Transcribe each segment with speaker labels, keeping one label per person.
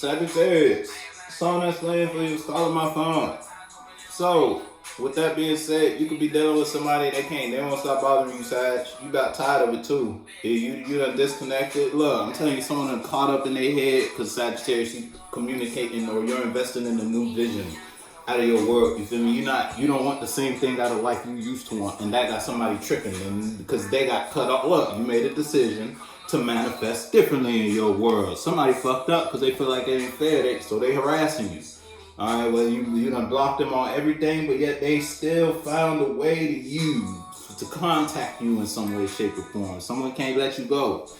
Speaker 1: Sagittarius. Song that's playing for you is calling my phone. So, with that being said, you could be dealing with somebody they won't stop bothering you, Sag. You got tired of it too. You done disconnected. Look, I'm telling you, someone done caught up in their head because Sagittarius, you communicating or you're investing in a new vision out of your world. You feel me? You don't want the same thing out of life you used to want, and that got somebody tripping them because they got cut off. Look, you made a decision to manifest differently in your world. Somebody fucked up because they feel like they ain't fair, so they harassing you. Alright, well you done blocked them on everything, but yet they still found a way to use, to contact you in some way, shape, or form. Someone can't let you go.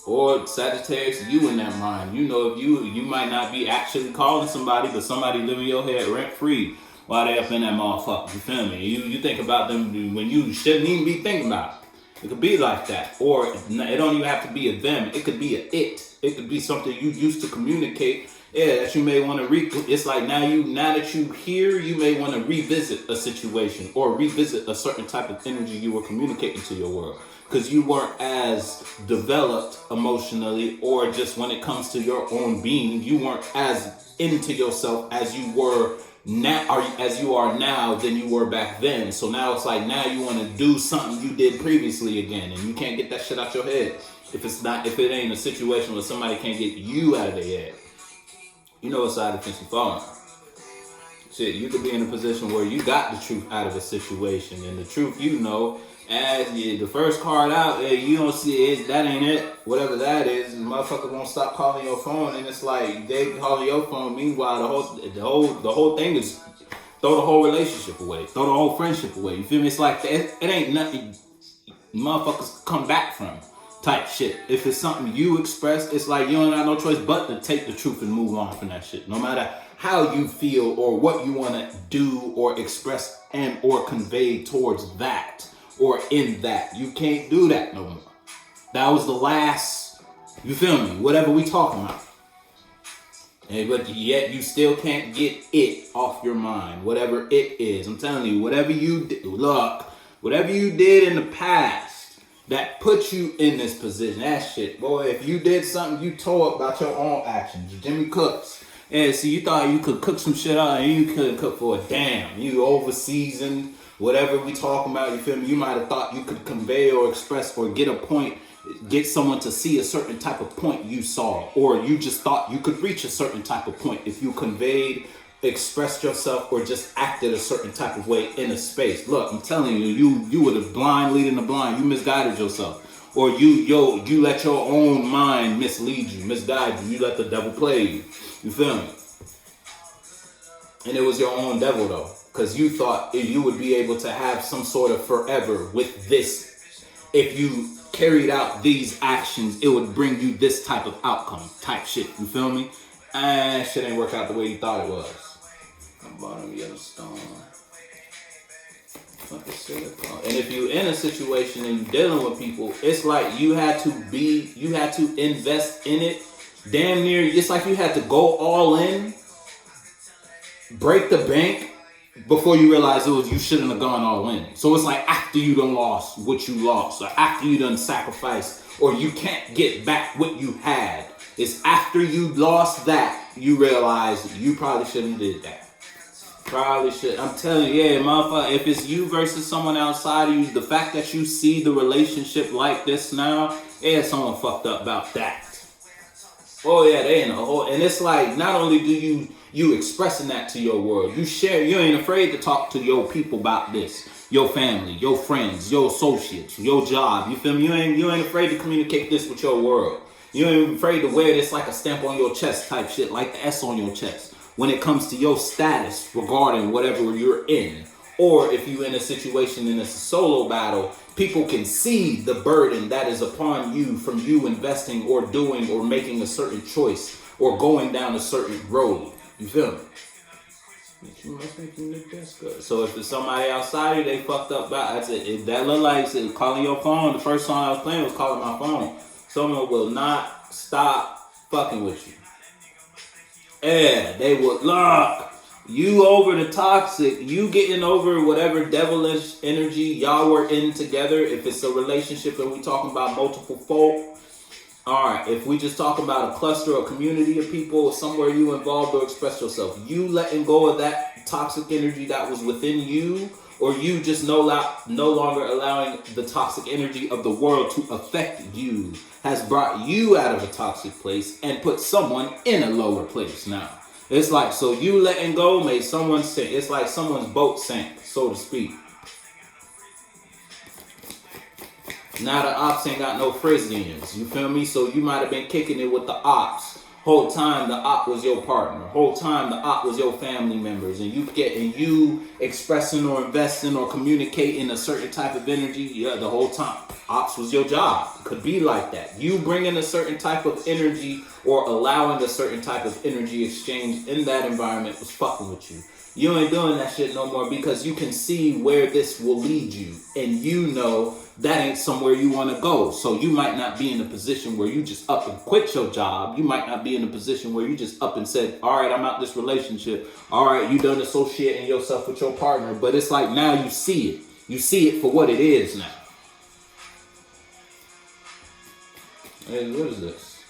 Speaker 1: Or Sagittarius, you in that mind. You know, if you might not be actually calling somebody, but somebody living your head rent free while they up in that motherfucker. You feel me? You think about them when you shouldn't even be thinking about it. It could be like that. Or it don't even have to be a them. It could be a it. It could be something you used to communicate. Yeah, that you may want to it's like now that you here, you may want to revisit a situation or revisit a certain type of energy you were communicating to your world. Because you weren't as developed emotionally, or just when it comes to your own being, you weren't as into yourself as you were now, or as you are now than you were back then. So now it's like now you want to do something you did previously again, and you can't get that shit out your head. If it ain't a situation where somebody can't get you out of their head. You know what side of the fence you falling. Shit, you could be in a position where you got the truth out of a situation, and the truth as the first card out, you don't see it, that ain't it, whatever that is, and motherfuckers won't stop calling your phone, and it's like they calling your phone. Meanwhile, the whole thing is throw the whole relationship away, throw the whole friendship away. You feel me? It's like it ain't nothing motherfuckers come back from type shit. If it's something you express, it's like you don't have no choice but to take the truth and move on from that shit. No matter how you feel or what you want to do or express and or convey towards that or in that, you can't do that no more. That was the last, you feel me, whatever we talking about. But yet you still can't get it off your mind, whatever it is. I'm telling you, whatever you did in the past that put you in this position, that shit, boy, if you did something, you tore up about your own actions. Jimmy Cooks. And see, you thought you could cook some shit out and you couldn't cook for a damn. You over-seasoned, whatever we talking about, you feel me? You might have thought you could convey or express or get a point, get someone to see a certain type of point you saw, or you just thought you could reach a certain type of point if you conveyed, expressed yourself, or just acted a certain type of way in a space. Look, I'm telling you, you were the blind leading the blind. You misguided yourself. Or you let your own mind mislead you, misguide you. You let the devil play you. You feel me? And it was your own devil though. Because you thought you would be able to have some sort of forever with this. If you carried out these actions, it would bring you this type of outcome type shit. You feel me? And shit ain't work out the way you thought it was. Bottom of yellow stone. And if you're in a situation and you're dealing with people, it's like you had to invest in it. Damn near, it's like you had to go all in, break the bank before you realize you shouldn't have gone all in. So it's like after you done lost what you lost, or after you done sacrificed, or you can't get back what you had. It's after you lost that, you realize you probably shouldn't have did that. Probably should. I'm telling you, yeah, motherfucker, if it's you versus someone outside of you, the fact that you see the relationship like this now, yeah, someone fucked up about that. Oh yeah, they in a whole, and it's like, not only do you expressing that to your world, you ain't afraid to talk to your people about this, your family, your friends, your associates, your job, you feel me? You ain't afraid to communicate this with your world. You ain't afraid to wear this like a stamp on your chest type shit, like the S on your chest. When it comes to your status regarding whatever you're in, or if you're in a situation in a solo battle, people can see the burden that is upon you from you investing or doing or making a certain choice or going down a certain road. You feel me? You must think you look that's good. So if it's somebody outside you, they fucked up. That's it. If that look like calling your phone, the first song I was playing was calling my phone. Someone will not stop fucking with you. Yeah, they would look. You over the toxic, you getting over whatever devilish energy y'all were in together. If it's a relationship and we talking about multiple folk, All right, if we just talk about a cluster or community of people, somewhere you involved or express yourself, you letting go of that toxic energy that was within you, or you just no longer allowing the toxic energy of the world to affect you, has brought you out of a toxic place and put someone in a lower place now. It's like, so you letting go made someone sink. It's like someone's boat sank, so to speak. Now the ops ain't got no Frisians, you feel me? So you might have been kicking it with the ops. Whole time the op was your partner. Whole time the op was your family members. And you expressing or investing or communicating a certain type of energy, yeah, the whole time. Ops was your job. Could be like that. You bringing a certain type of energy or allowing a certain type of energy exchange in that environment was fucking with you. You ain't doing that shit no more because you can see where this will lead you. And you know that ain't somewhere you want to go. So you might not be in a position where you just up and quit your job. You might not be in a position where you just up and said, all right, I'm out this relationship. All right, you done associating yourself with your partner. But it's like now you see it. You see it for what it is now. Hey, what is this?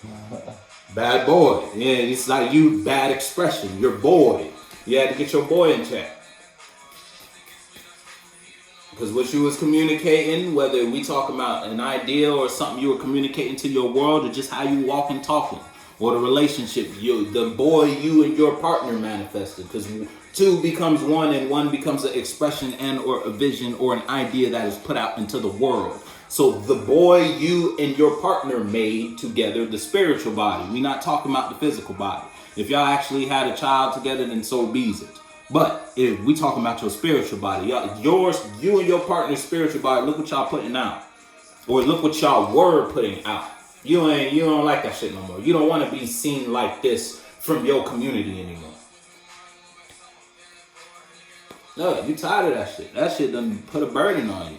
Speaker 1: Bad boy. Yeah, it's like you, bad expression. Your boy. You had to get your boy in check. Because what you was communicating, whether we talk about an idea or something you were communicating to your world, or just how you walk and talking, or the relationship, the boy you and your partner manifested. Because two becomes one, and one becomes an expression and or a vision or an idea that is put out into the world. So the boy you and your partner made together, the spiritual body. We're not talking about the physical body. If y'all actually had a child together, then so be it. But if we talking about your spiritual body, you and your partner's spiritual body, look what y'all putting out. Or look what y'all were putting out. You don't like that shit no more. You don't want to be seen like this from your community anymore. No, you tired of that shit. That shit done put a burden on you.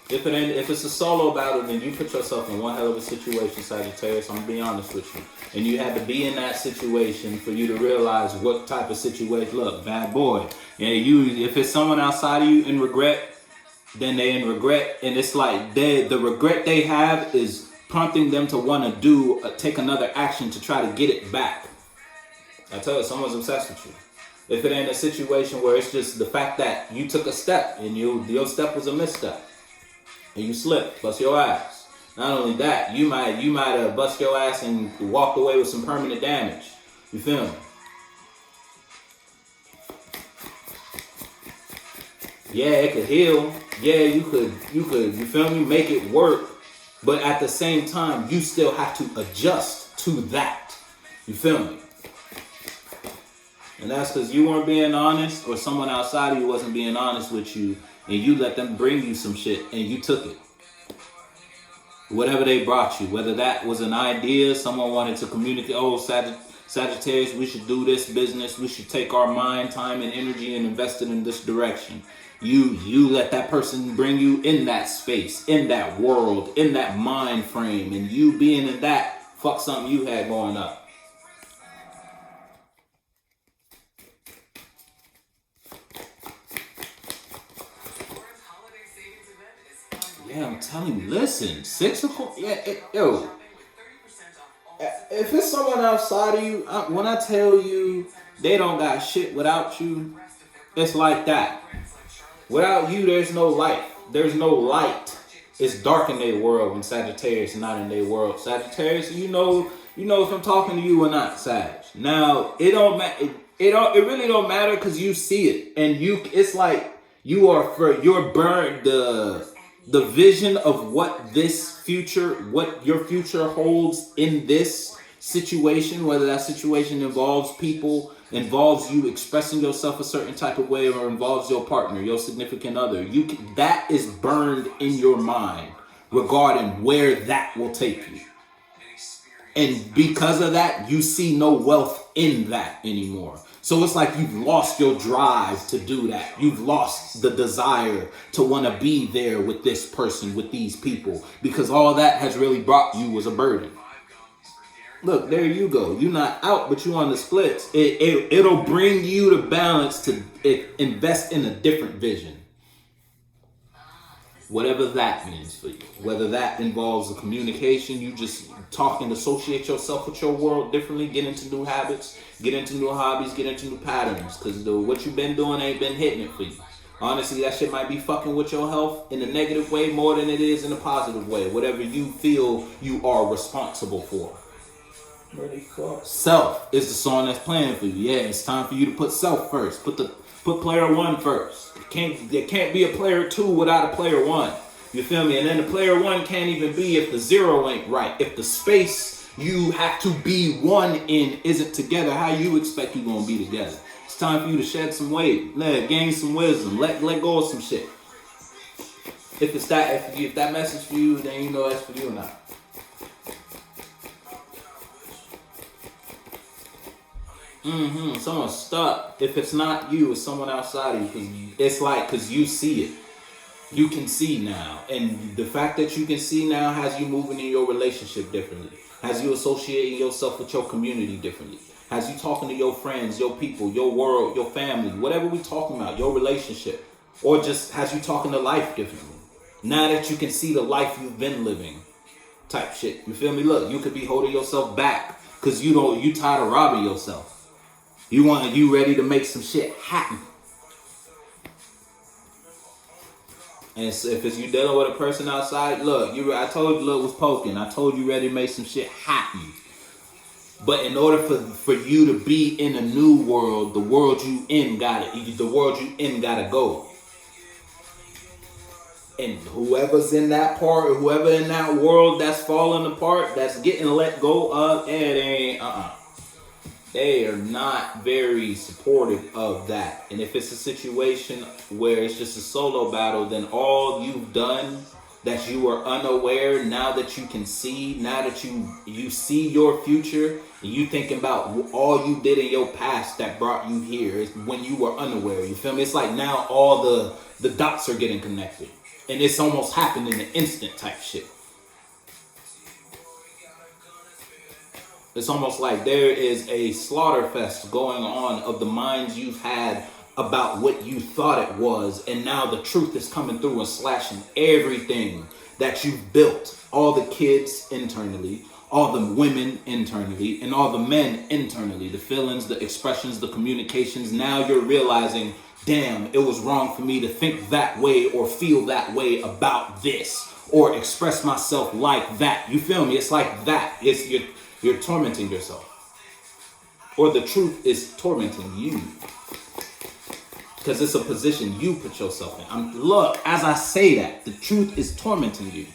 Speaker 1: If it's a solo battle, then you put yourself in one hell of a situation, Sagittarius. I'm going to be honest with you. And you had to be in that situation for you to realize what type of situation. Look, bad boy. And if it's someone outside of you in regret, then they in regret. And it's like the regret they have is prompting them to want to take another action to try to get it back. I tell you, someone's obsessed with you. If it ain't a situation where it's just the fact that you took a step and your step was a misstep. And you slipped, bust your ass. Not only that, you might have bust your ass and walked away with some permanent damage. You feel me? Yeah, it could heal. Yeah, you could, you feel me, make it work. But at the same time, you still have to adjust to that. You feel me? And that's because you weren't being honest, or someone outside of you wasn't being honest with you. And you let them bring you some shit and you took it. Whatever they brought you, whether that was an idea, someone wanted to communicate, oh, Sagittarius, we should do this business. We should take our mind, time, and energy and invest it in this direction. You let that person bring you in that space, in that world, in that mind frame. And you being in that, fuck something you had going up. Yeah, I'm telling you, listen, 6 o'clock, yo, if it's someone outside of you, when I tell you they don't got shit without you, it's like that. Without you, there's no light. There's no light. It's dark in their world when Sagittarius is not in their world. Sagittarius, you know if I'm talking to you or not, Sag. Now, it don't matter. It really don't matter because you see it, and it's like you're burned the vision of what your future holds in this situation, whether that situation involves people, involves you expressing yourself a certain type of way, or involves your partner, your significant other, that is burned in your mind regarding where that will take you. And because of that, you see no wealth in that anymore. So it's like you've lost your drive to do that. You've lost the desire to want to be there with this person, with these people, because all that has really brought you was a burden. Look, there you go. You're not out, but you on the splits. It'll bring you to balance to invest in a different vision. Whatever that means for you. Whether that involves a communication, you just talk and associate yourself with your world differently, get into new habits, get into new hobbies, get into new patterns. Because what you've been doing ain't been hitting it for you. Honestly, that shit might be fucking with your health in a negative way more than it is in a positive way. Whatever you feel you are responsible for. Self is the song that's playing for you. Yeah, it's time for you to put self first. Put player one first. There can't be a player two without a player one. You feel me? And then the player one can't even be if the zero ain't right. If the space you have to be one in isn't together, how you expect you gonna be together? It's time for you to shed some weight, gain some wisdom, let go of some shit. If it's that, if that message for you, then you know that's for you or not. Someone's stuck. If it's not you, it's someone outside of you. Because you see it. You can see now. And the fact that you can see now has you moving in your relationship differently. Has you associating yourself with your community differently. Has you talking to your friends, your people, your world, your family, whatever we talking about, your relationship. Or just has you talking to life differently. Now that you can see the life you've been living type shit. You feel me? Look, you could be holding yourself back because you tired of robbing yourself. You ready to make some shit happen. And so if it's you dealing with a person outside, look, I told you look was poking. I told you ready to make some shit happen. But in order for you to be in a new world, the world you in gotta go. And whoever's in that part, or whoever in that world that's falling apart, that's getting let go of, they are not very supportive of that. And if it's a situation where it's just a solo battle, then all you've done that you are unaware, now that you can see, now that you see your future, and you thinking about all you did in your past that brought you here is when you were unaware. You feel me? It's like now all the dots are getting connected. And it's almost happened in an instant type shit. It's almost like there is a slaughter fest going on of the minds you've had about what you thought it was. And now the truth is coming through and slashing everything that you've built. All the kids internally, all the women internally, and all the men internally. The feelings, the expressions, the communications. Now you're realizing, damn, it was wrong for me to think that way or feel that way about this. Or express myself like that. You feel me? It's like that. You're tormenting yourself. Or the truth is tormenting you. Because it's a position you put yourself in. Look, as I say that, the truth is tormenting you.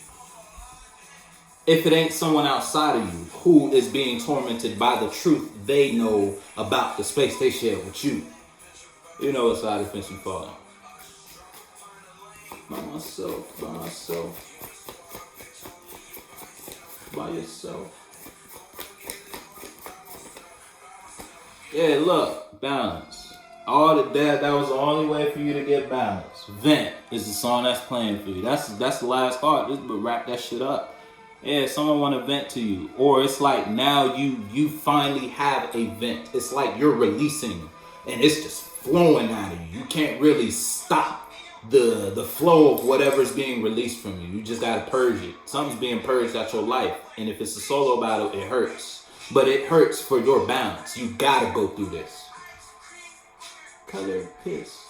Speaker 1: If it ain't someone outside of you who is being tormented by the truth they know about the space they share with you. You know what side of the fence you fall on. By myself. By yourself. Yeah, look, balance. That was the only way for you to get balance. Vent is the song that's playing for you. That's the last part. Just wrap that shit up. Yeah, someone want to vent to you. Or it's like now you finally have a vent. It's like you're releasing and it's just flowing out of you. You can't really stop the flow of whatever's being released from you. You just gotta purge it. Something's being purged out your life. And if it's a solo battle, it hurts. But it hurts for your balance. You gotta go through this. Color piss.